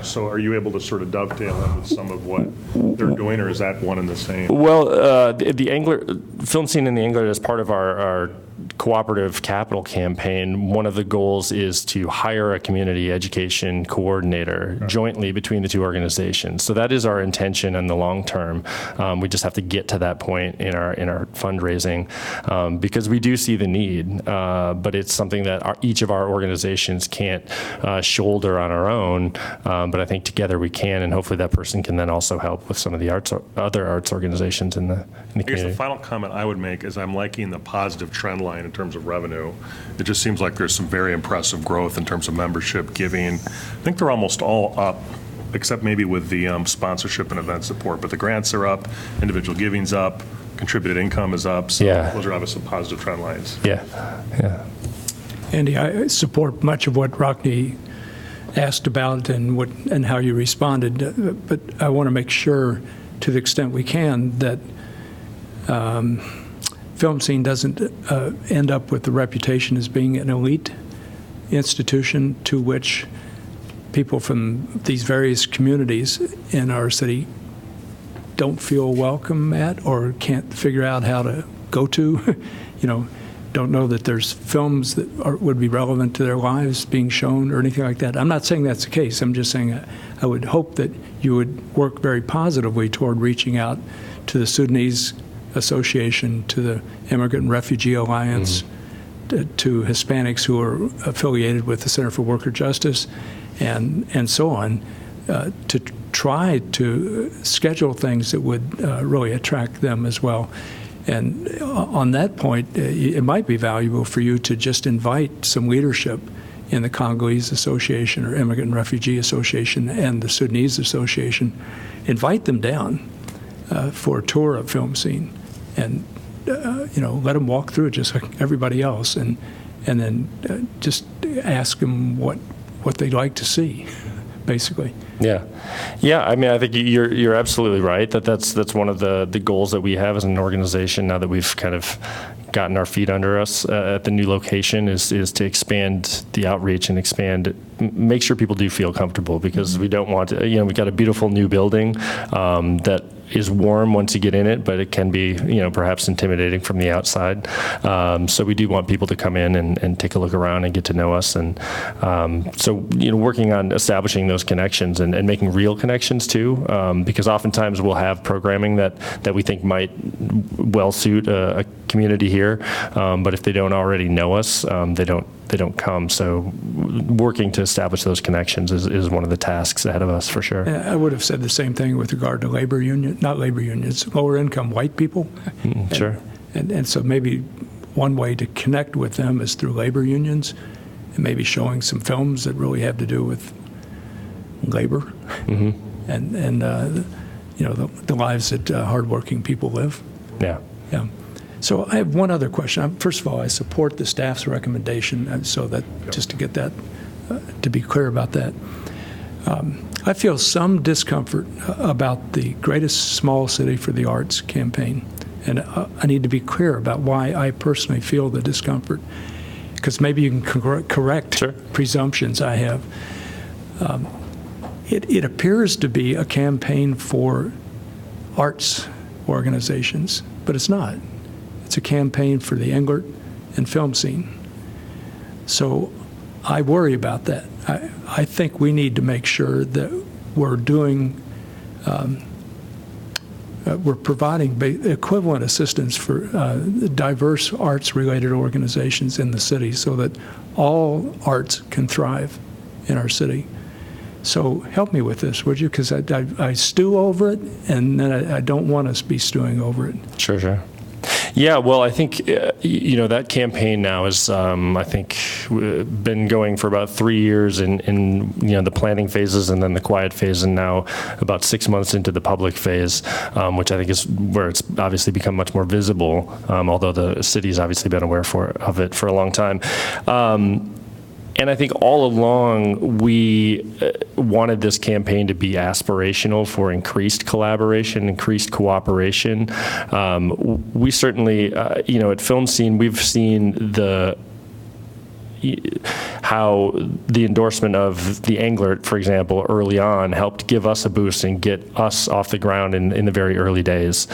So are you able to sort of dovetail in with some of what they're doing, or is that one and the same? Well, the Engler, FilmScene and the Engler, as part of our cooperative capital campaign, one of the goals is to hire a community education coordinator jointly between the two organizations. So that is our intention in the long term. We just have to get to that point in our fundraising because we do see the need, but it's something that each of our organizations can't shoulder on our own. But I think together we can, and hopefully that person can then also help with some of the other arts organizations in the community. I guess the final comment I would make is I'm liking the positive trend line in terms of revenue. It just seems like there's some very impressive growth in terms of membership, giving. I think they're almost all up, except maybe with the sponsorship and event support. But the grants are up, individual giving's up, contributed income is up. So those are obviously positive trend lines. Yeah. Andy, I support much of what Rockne asked about and how you responded, but I want to make sure, to the extent we can, that FilmScene doesn't end up with the reputation as being an elite institution to which people from these various communities in our city don't feel welcome at or can't figure out how to go to. Don't know that there's films that would be relevant to their lives being shown or anything like that. I'm not saying that's the case. I'm just saying I would hope that you would work very positively toward reaching out to the Sudanese Association, to the Immigrant and Refugee Alliance, to Hispanics who are affiliated with the Center for Workers' Justice, and so on, to try to schedule things that would really attract them as well. And on that point, it might be valuable for you to just invite some leadership in the Congolese Association or Immigrant and Refugee Association and the Sudanese Association. Invite them down for a tour of FilmScene and let them walk through it just like everybody else, and then just ask them what they'd like to see, basically. Yeah. I mean, I think you're absolutely right that's one of the goals that we have as an organization now that we've kind of gotten our feet under us at the new location is to expand the outreach and make sure people do feel comfortable, because we don't want to, we've got a beautiful new building that is warm once you get in it, but it can be, perhaps intimidating from the outside. So we do want people to come in and take a look around and get to know us. And so, working on establishing those connections and making real connections too, because oftentimes we'll have programming that we think might well suit a community here, but if they don't already know us, they don't come. So working to establish those connections is one of the tasks ahead of us for sure. I would have said the same thing with regard to not labor unions, lower income white people. Sure. And so maybe one way to connect with them is through labor unions and maybe showing some films that really have to do with labor and the lives that hardworking people live. Yeah. Yeah. So I have one other question. First of all, I support the staff's recommendation, so that just to get that, to be clear about that. I feel some discomfort about the Greatest Small City for the Arts campaign, and I need to be clear about why I personally feel the discomfort, because maybe you can correct presumptions I have. It appears to be a campaign for arts organizations, but it's not. It's a campaign for the Englert and FilmScene. So I worry about that. I think we need to make sure that we're doing, we're providing equivalent assistance for diverse arts-related organizations in the city so that all arts can thrive in our city. So help me with this, would you? Because I stew over it, and then I don't want us to be stewing over it. Sure. Yeah, well, I think, that campaign now is, I think, been going for about 3 years in the planning phases and then the quiet phase, and now about 6 months into the public phase, which I think is where it's obviously become much more visible, although the city's obviously been aware of it for a long time. And I think all along we wanted this campaign to be aspirational for increased collaboration, increased cooperation. We certainly, at FilmScene, we've seen how the endorsement of the Englert, for example, early on helped give us a boost and get us off the ground in the very early days.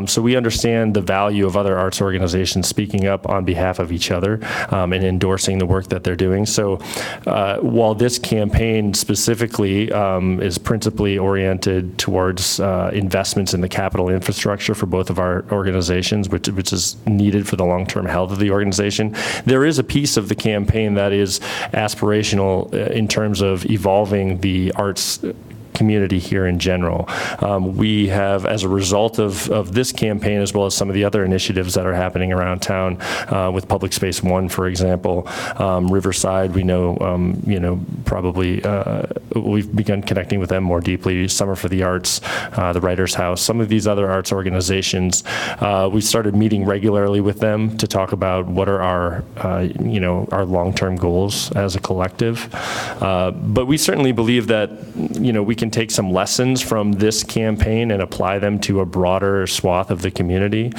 So we understand the value of other arts organizations speaking up on behalf of each other and endorsing the work that they're doing. So while this campaign specifically is principally oriented towards investments in the capital infrastructure for both of our organizations, which is needed for the long-term health of the organization, there is a piece of the campaign that is aspirational in terms of evolving the arts community here in general. We have, as a result of this campaign, as well as some of the other initiatives that are happening around town, with Public Space One, for example, Riverside, we know, probably we've begun connecting with them more deeply. Summer for the Arts, the Writers' House, some of these other arts organizations. We started meeting regularly with them to talk about what are our long-term goals as a collective. But we certainly believe that, we can take some lessons from this campaign and apply them to a broader swath of the community,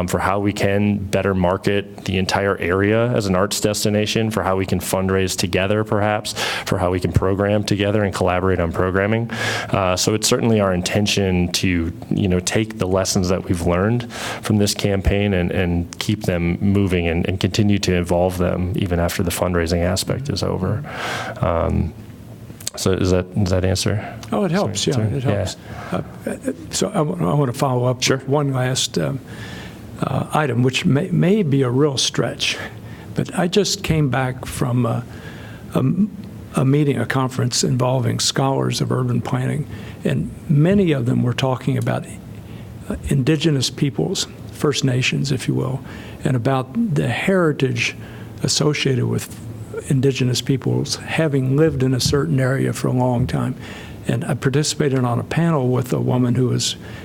for how we can better market the entire area as an arts destination, for how we can fundraise together, perhaps, for how we can program together and collaborate on programming. So it's certainly our intention to, take the lessons that we've learned from this campaign and keep them moving and continue to evolve them even after the fundraising aspect is over. So does that answer? Oh, it helps. Sorry. It helps. So I want to follow up with one last item, which may be a real stretch, but I just came back from a meeting, a conference involving scholars of urban planning, and many of them were talking about indigenous peoples, First Nations, if you will, and about the heritage associated with indigenous peoples having lived in a certain area for a long time. And I participated on a panel with a woman who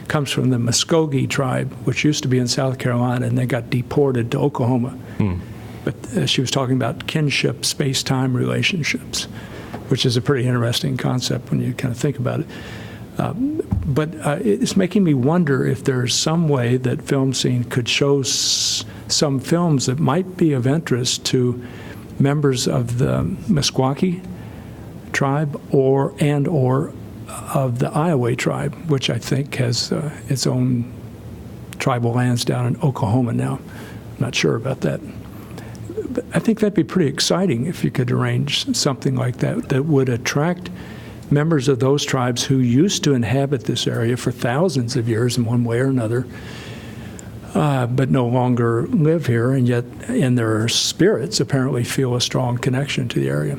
comes from the Muskogee tribe, which used to be in South Carolina, and they got deported to Oklahoma. But she was talking about kinship, space-time relationships, which is a pretty interesting concept when you kind of think about it. But it's making me wonder if there's some way that FilmScene could show some films that might be of interest to members of the Meskwaki tribe or of the Iowa tribe, which I think has its own tribal lands down in Oklahoma now. I'm not sure about that. But I think that'd be pretty exciting if you could arrange something like that would attract members of those tribes who used to inhabit this area for thousands of years in one way or another, but no longer live here, and yet in their spirits apparently feel a strong connection to the area.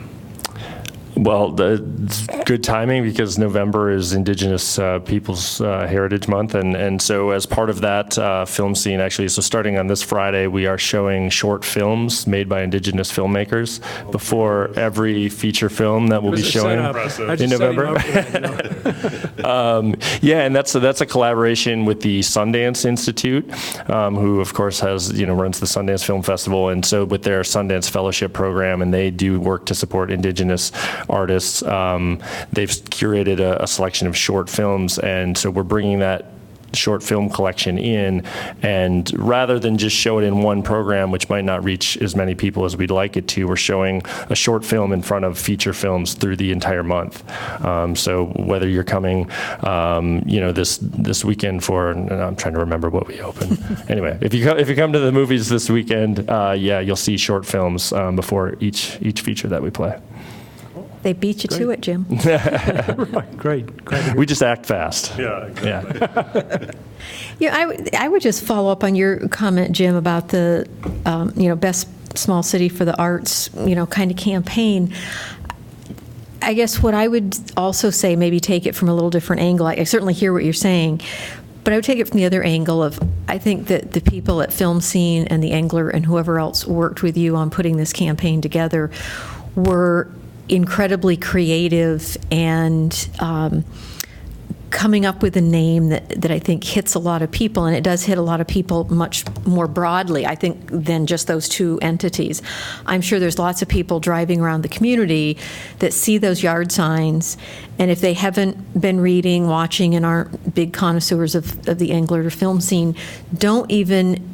Well, it's good timing because November is Indigenous Peoples Heritage Month, and so as part of that, FilmScene actually, so starting on this Friday, we are showing short films made by Indigenous filmmakers before every feature film that we'll be showing in November. Yeah, and that's a collaboration with the Sundance Institute, who of course runs the Sundance Film Festival, and so with their Sundance Fellowship program, and they do work to support Indigenous artists. They've curated a selection of short films, and so we're bringing that short film collection in, and rather than just show it in one program, which might not reach as many people as we'd like it to, we're showing a short film in front of feature films through the entire month. So whether you're coming, this weekend for, and I'm trying to remember what we open. Anyway, if you come to the movies this weekend, you'll see short films before each feature that we play. They beat you to it, Jim. Great. We just act fast. Yeah, exactly. Yeah, I would just follow up on your comment, Jim, about the, best small city for the arts, kind of campaign. I guess what I would also say, maybe take it from a little different angle. I certainly hear what you're saying, but I would take it from the other angle of, I think that the people at FilmScene and the Angler and whoever else worked with you on putting this campaign together were incredibly creative and coming up with a name that I think hits a lot of people, and it does hit a lot of people much more broadly, I think, than just those two entities. I'm sure there's lots of people driving around the community that see those yard signs, and if they haven't been reading, watching, and aren't big connoisseurs of the Angler or film scene, don't even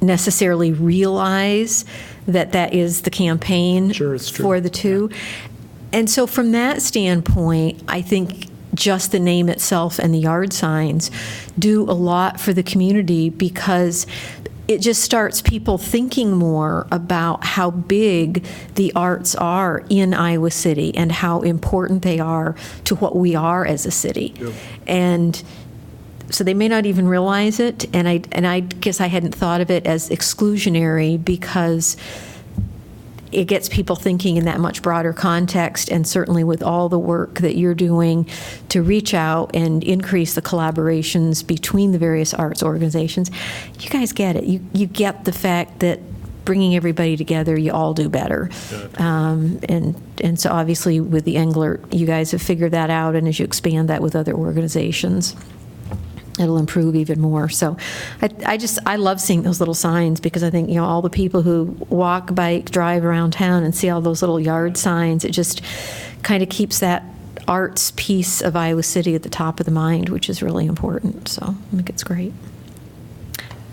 necessarily realize that is the campaign for the two. And so from that standpoint, I think just the name itself and the yard signs do a lot for the community, because it just starts people thinking more about how big the arts are in Iowa City and how important they are to what we are as a city. Yep. And so they may not even realize it, and I guess I hadn't thought of it as exclusionary, because it gets people thinking in that much broader context, and certainly with all the work that you're doing to reach out and increase the collaborations between the various arts organizations, you guys get it. You get the fact that bringing everybody together, you all do better. And so obviously with the Angler, you guys have figured that out, and as you expand that with other organizations, it'll improve even more. So I love seeing those little signs, because I think, all the people who walk, bike, drive around town and see all those little yard signs, it just kind of keeps that arts piece of Iowa City at the top of the mind, which is really important. So I think it's great.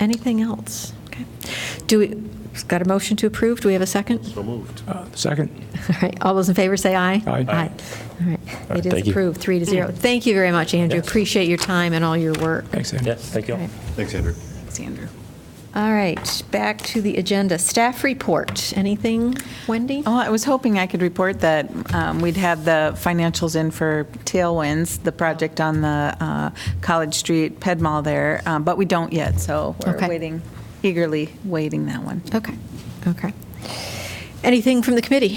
Anything else? Okay. Got a motion to approve? Do we have a second? So moved. Second. All right. All those in favor say aye. Aye. Aye. All right. It is Thank you. approved, 3-0. Thank you very much, Andrew. Appreciate your time and all your work. Thanks, Andy. Yes, thank you. Okay. Thanks, Andrew. Thanks, Andrew. All right. Back to the agenda. Staff report. Anything, Wendy? Oh, I was hoping I could report that we'd have the financials in for Tailwinds, the project on the College Street Ped Mall there, but we don't yet, so we're Okay. eagerly waiting that one. Okay. Anything from the committee?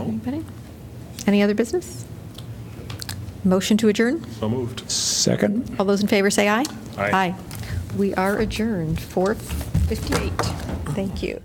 Anybody? Any other business? Motion to adjourn? So moved. Second. All those in favor say aye. Aye. We are adjourned, 4:58. Thank you.